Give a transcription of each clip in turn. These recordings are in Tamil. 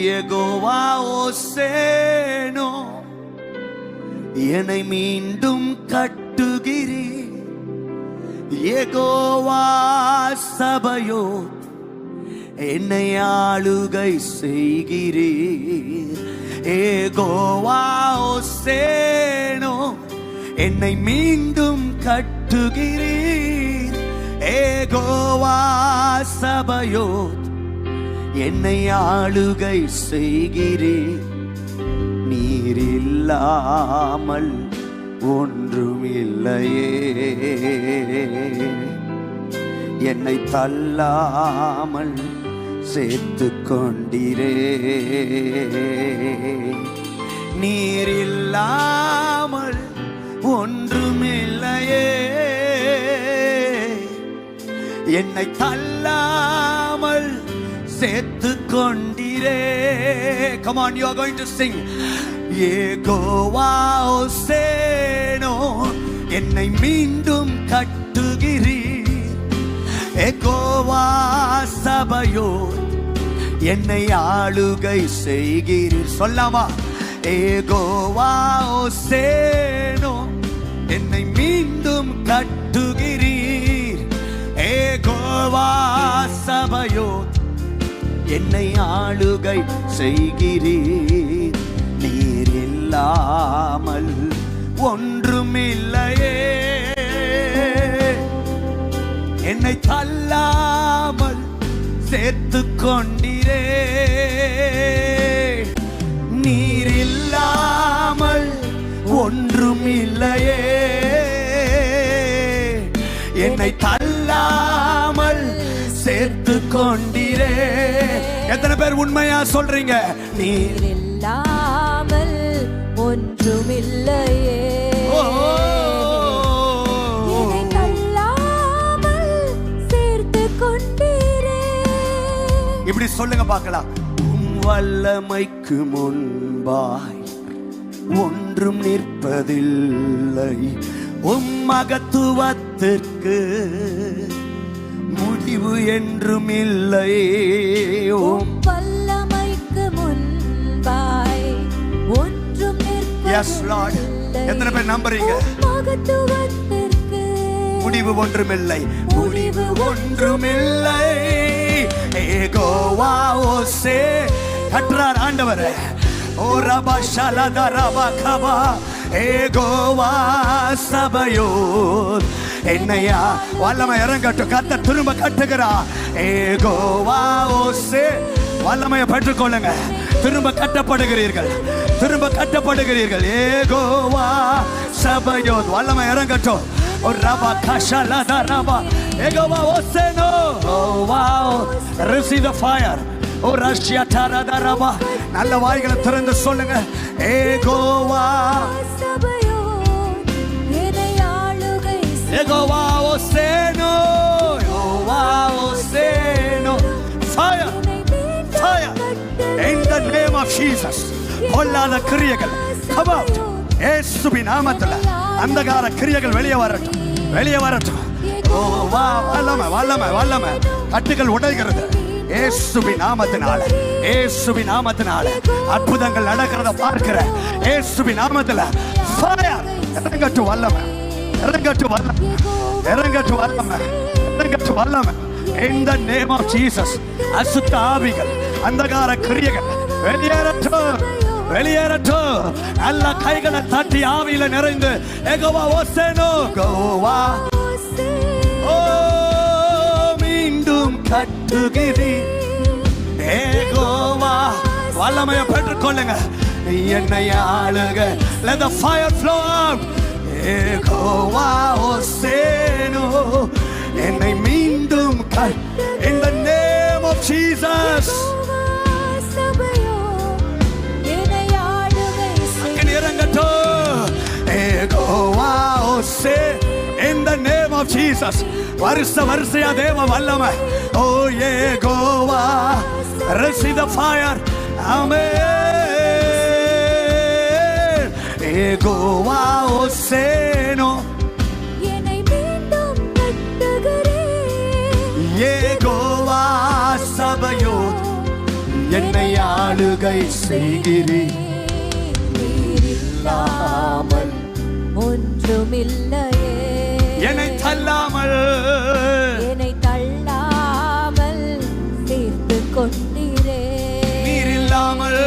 யெகோவா ஓசேனோ, என்னை மீண்டும் கட்டுகிறீர். யெகோவா சபயோத், என்னை ஆளுகை செய்கிறீர். யெகோவா ஓசேனோ, என்னை மீண்டும் கட்டுகிறீர். யெகோவா சபயோத், என்னை ஆளுகை செய்கிறீர். நீர் இல்லாமல் ஒன்றுமில்லையே, என்னை தள்ளாமல் சேர்த்து கொண்டீரே. நீர் இல்லாமல் ஒன்றுமில்லையே, என்னை தள்ளாமல் சேர்த்து கொண்டீரே. Come on, you are going to sing. Jehovah ஓசேனோ, என்னை மீண்டும் கட்டுகிறீர். யெகோவா சபயோத், என்னை ஆளுகை செய்கிறீர். சொல்லாமா? யெகோவா ஓசேனோ, என்னை மீண்டும் கட்டுகிறீர். யெகோவா சபயோத், என்னை ஆளுகை செய்கிறீர். நீர் இல்லாமல் ஒன்றுமில்லையே, என்னை தள்ளாமல் சேர்த்து கொண்டீரே. நீர் இல்லாமல் ஒன்றுமில்லையே, என்னை தள்ளாமல் சேர்த்து கொண்டீரே. எத்தனை பேர் உண்மையா சொல்றீங்க? நீர் இல்லாமல் ஒன்றுமில்லையே, என்னை தள்ளாமல் சேர்த்து கொண்டீரே. இப்படி சொல்லுங்க பார்க்கலாம். உம் வல்லமைக்கு முன்பாய் ஒன்றும் நிற்பதில்லை, உம் மகத்துவத்திற்கு முடிவு என்றும் இல்லை. உம் வல்லமைக்கு முன்பாய் ஒன்றும் Yes Lord. எத்தனை பேர் நம்புறீங்க? மகத்துவத்திற்கு முடிவு ஒன்றுமில்லை, முடிவு ஒன்றுமில்லை. யெகோவா ஓசே, கற்றார் ஆண்டவர். ஓ ரபா ஷலத ரபா கபா, யெகோவா சபயோத், என்னையா வல்லமை இறங்கட்டும். கர்த்தர் திரும்ப கட்டுகிறா. யெகோவா ஓசே, வல்லமையை பெற்றுக்கொள்ளுங்க. திரும்ப கட்டப்படுகிறீர்கள், திரும்ப கட்டப்படுகிறீர்கள். யெகோவா சபயோத், வல்லமை இறங்கட்டும். ஒரு ரபா கஷலத ரபா, யெகோவா ஓசேனோ. Oh wow, receive the fire. Oh ரஷ்யா தரத ரபா. நல்ல வாய்களை திறந்து சொல்லுங்க. யெகோவா சபயோத், என்னை ஆளுகை Jehovah ஓசேனோ, Jehovah ஓசேனோ. Fire, fire in the name of Jesus. பொல்லாத கிரியைகள் come out. இயேசுவின் நாமத்தில் அந்தகார கிரியைகள் வெளியே வரட்டும், வெளியே வரட்டும். ஓ வா, வல்லமை வல்லமை வல்லமை. கட்டுகள் உடைகிறது இயேசுவின் நாமத்தினால, இயேசுவின் நாமத்தினால. அற்புதங்கள் நடக்கிறத பார்க்கிற இயேசுவின் நாமத்தில் fire இறங்கட்டும். வல்லமை இறங்கட்டும், வல்லமை இறங்கட்டும், வல்லமை இறங்கட்டும், வல்லமை. In the name of Jesus. அசுத்த ஆவிகள், அந்தகார கிரியைகள் வெளியேறட்டும், வெளியேறட்டும். நல்ல கைகளை தட்டி ஆவியில நிறைந்து யெகோவா ஓசேனோ, யெகோவா ஓ மீண்டும் கட்டுகிறீர். யெகோவா வல்லமையை பெற்றுக்கொள்ளுங்க. என்னை ஆளுக. Let the fire flow out. Jehovah ஓசேனோ, என்னை மீண்டும் in the name of Jesus. Jehovah Jose, in the name of Jesus. வருஷையா தேவ வல்லமை. ஓ Jehovah, receive the fire. Amen. Jehovah ஓசேனோ, என்னை மீண்டும் கட்டுகிறீர். யெகோவா சபயோத், என்னை ஆளுகை செய்கிறீர். நீரில்லாமல் ஒன்றுமில்லையே. என்னை தள்ளாமல் சேர்த்து கொண்டீரே. நீரில்லாமல்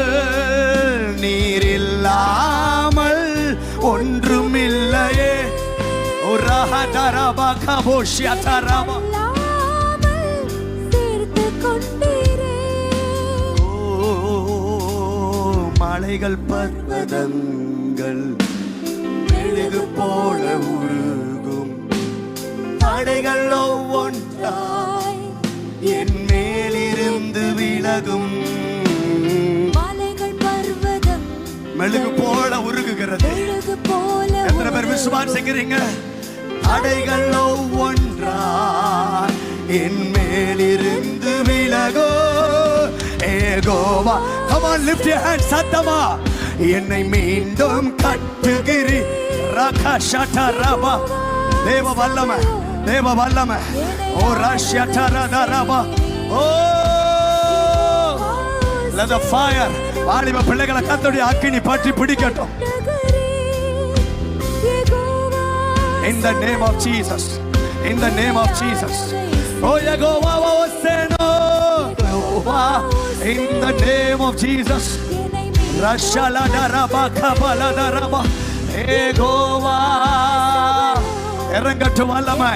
ஒன்றுமில்லையே. சேர்த்து கொண்டீரே. மலைகள் பர்வதங்கள் மெழுகு போல உருகும். தடைகள் ஒவ்வொன்றாய் என் மேலிருந்து விலகும். மலைகள் பர்வதம் மெழுகு போல உருகுகிறது. எத்தனை பேர் விசுவாசிக்கிறீங்க? தடைகள் ஒவ்வொன்றாய் என் மேலிருந்து விலகோ. Jehovah, come on, lift your hands, சத்தமா. என்னை மீண்டும் கட்டுகிறீ. ரகஷடரபா, தேவ வல்லமை, தேவ வல்லமை. ஓ ரஷடரதரபா. ஓ let the fire வாலிப பிள்ளைகளை கர்த்தருடைய அக்கினி பற்றி பிடிக்கட்டும். In the name of Jesus, in the name of Jesus. Oh Yehovah Oseno, in the name of Jesus. Rashala daraba kabala daraba. Yehovah, இறங்கட்டும் வல்லமை,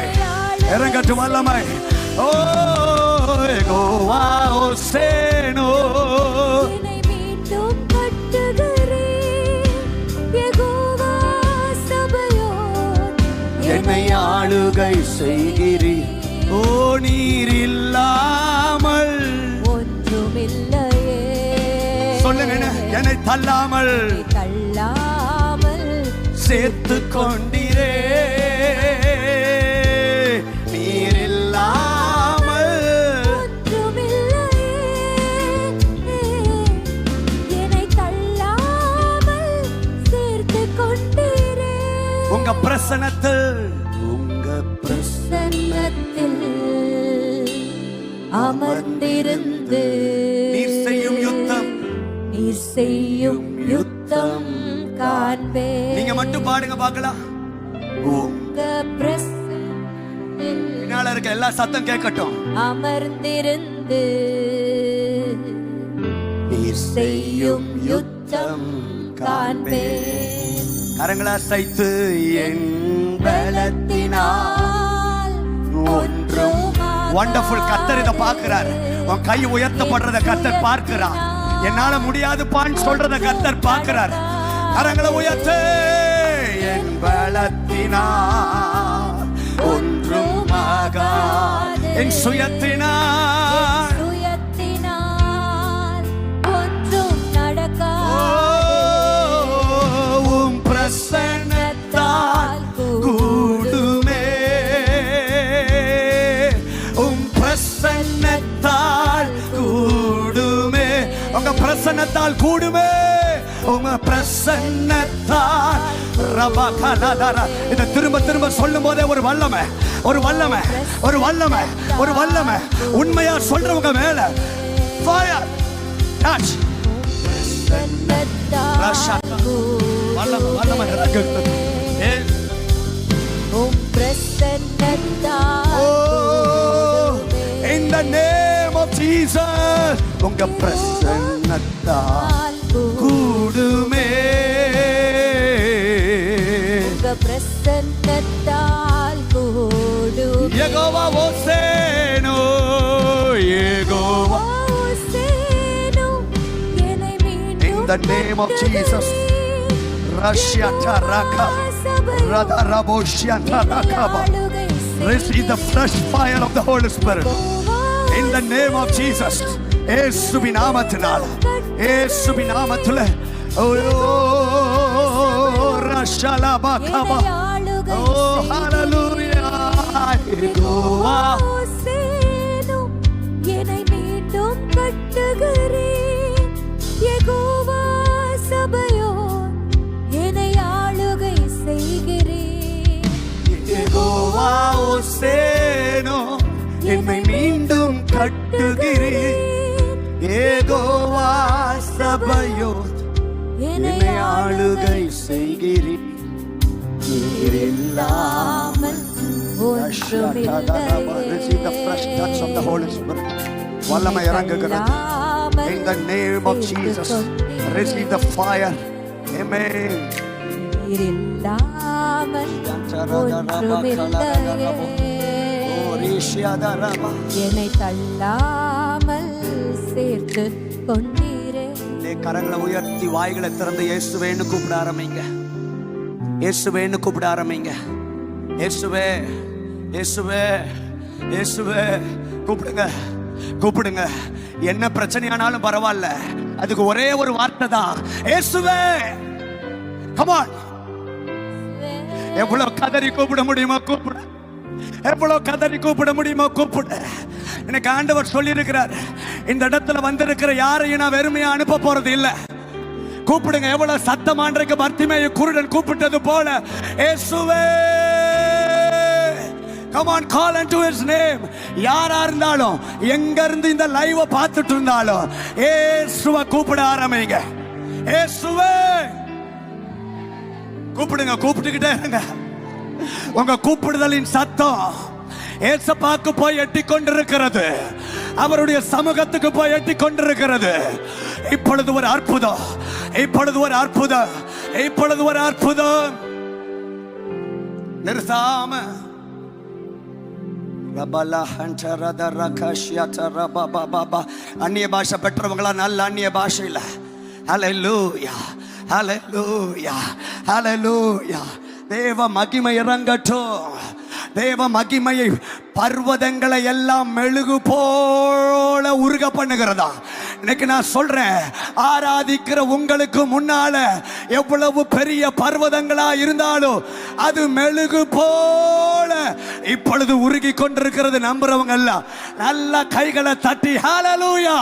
இறங்கட்டும் வல்லமை. Oh Yehovah Oseno, என்னை ஆளுகை செய்கிறீர். ஓ நீர் இல்லாமல் ஒன்றுமில்லையே. சொல்லுங்க, என்னை தள்ளாமல் சேர்த்து கொண்டீரே. நீர் இல்லாமல் ஒன்றுமில்லையே. என்னை தள்ளாமல் சேர்த்து கொண்டீரே. உங்க பிரசன்னத்தில் அமர்ந்திருந்து நீர் செய்யும் யுத்தம் காண்பே. நீங்க மட்டும் பாடுங்க பார்க்கலாம். உங்க பிரசன்னத்தில் பின்னால இருக்க எல்லா சத்தம் கேட்கட்டும். அமர்ந்திருந்து நீர் செய்யும் யுத்தம் காண்பே. கரங்களை அசைத்து என் பலத்தினால் ஒன்றும் வண்டர்ஃபுல். கர்த்தர் இதை பார்க்கிறார். உன் கை உயர்த்தப்படுறத கர்த்தர் பார்க்கிறார். என்னால முடியாது பான்னு சொல்றத கர்த்தர் பார்க்கிறார். கரங்களை உயர்த்து. என் பலத்தினால் ஒன்றும் ஆகாது. என் சுயத்தினால் ஒன்றும் நடக்காது. உம் பிரசன்னத்தால் கூடுமே. உம் பிரசன்னத்தால் கூடுமே. உங்க பிரசன்னத்தால் கூடுமே. உங்க பிரசன்னத்தால் ரபகலதர. இத திரும்ப திரும்ப சொல்லும் போதே ஒரு வல்லமை, ஒரு வல்லமை, ஒரு வல்லமை, ஒரு வல்லமை. உண்மையா சொல்றவங்க மேல ஃபயர் டச். வல்லமை, வல்லமை இறங்குகிறது. In the name of Jesus. உங்க பிரசன்னத்தால் கூடுமே. உங்க பிரசன்னத்தால் கூடுமே. யெகோவா ஓசேனோ, யெகோவா ஓசேனோ, என்னை மீண்டும் in the name of Jesus. Russia taraka radarabosha tarakaba. Receive the fresh fire of the Holy Spirit in the name of Jesus. இயேசுவின் நாமத்தினால், இயேசுவின் நாமத்திலே. ஓ ரஷலபகபா. ஓ ஹalleluya. யெகோவா ஓசேனோ, என்னை மீண்டும் கட்டுகிறேன். யெகோவா சபையோர், என்னை ஆளுகை செய்கிறேன். யெகோவா ஓசேனோ, என்னை மீண்டும் கட்டுகிறீர். யெகோவா யெகோவா சபையோர் என்னை ஆளுகை செய்கிறீர். நீர் இல்லாமல் Receive the fresh touch of the Holy Spirit. வல்லமை இறங்குகிறது. In the name of Jesus, receive the fire. Amen. என்னை தள்ளாமல் சேர்த்து கொண்டீரே. கரங்களை உயர்த்தி வாய்களை திறந்து இயேசுவேன்னு கூப்பிட ஆரம்பிங்க. இயேசுவேன்னு கூப்பிட ஆரம்பிங்க. இயேசுவே, இயேசுவே, இயேசுவே கூப்பிடுங்க, கூப்பிடுங்க. என்ன பிரச்சனையானாலும் பரவாயில்ல, அதுக்கு ஒரே ஒரு வார்த்தை தான், இயேசுவே. Come on. எவ்வளவு கதறி கூப்பிட முடியுமோ கூப்பிடு. எவ்வளவு கதறி கூப்பிட முடியுமோ கூப்பிடு. எனக்கு ஆண்டவர் சொல்லி இருக்கிறார், இந்த இடத்துல வந்திருக்கிற யாரையும் நான் வெறுமையா அனுப்ப போறது இல்ல. கூப்பிடுங்க. எவ்வளவு சத்தமான்றைக்கு பர்த்திமேயு குருடன் கூப்பிட்டது போல, இயேசுவே. Come on, call unto his name. யாரா இருந்தாலும், எங்க இருந்து இந்த லைவ் பார்த்துட்டு இருந்தாலும், இயேசுவை கூப்பிட ஆரம்பிங்க. இயேசுவே கூப்பிடுங்க. கூப்பிட்டுக்கிட்டே இருங்க. உங்க கூப்பிடுதலின் சத்தம் ஏசப்பாக்கு போய் எட்டி கொண்டிருக்கிறது. அவருடைய சமூகத்துக்கு போய் எட்டி கொண்டிருக்கிறது. இப்பொழுது ஒரு அற்புதம், இப்பொழுது ஒரு அற்புதம், இப்பொழுது ஒரு அற்புதம். நிறுத்தாம அந்நிய பாஷை பெற்றவங்களா நல்ல அந்நிய பாஷையில் ஹல்லேலூயா, ஹல்லேலூயா, ஹல்லேலூயா. தேவ மகிமை இறங்கட்டும். தேவ மகிமையை பர்வதங்களை எல்லாம் மெழுகு போல உருக பண்ணுகிறதா. இன்னைக்கு நான் சொல்றேன், ஆராதிக்கிற உங்களுக்கு முன்னால எவ்வளவு பெரிய பர்வதங்களா இருந்தாலும் அது மெழுகு போல இப்பொழுது உருகி கொண்டிருக்கிறது. நம்புறவங்க எல்லாம் நல்ல கைகளை தட்டி ஹல்லேலூயா.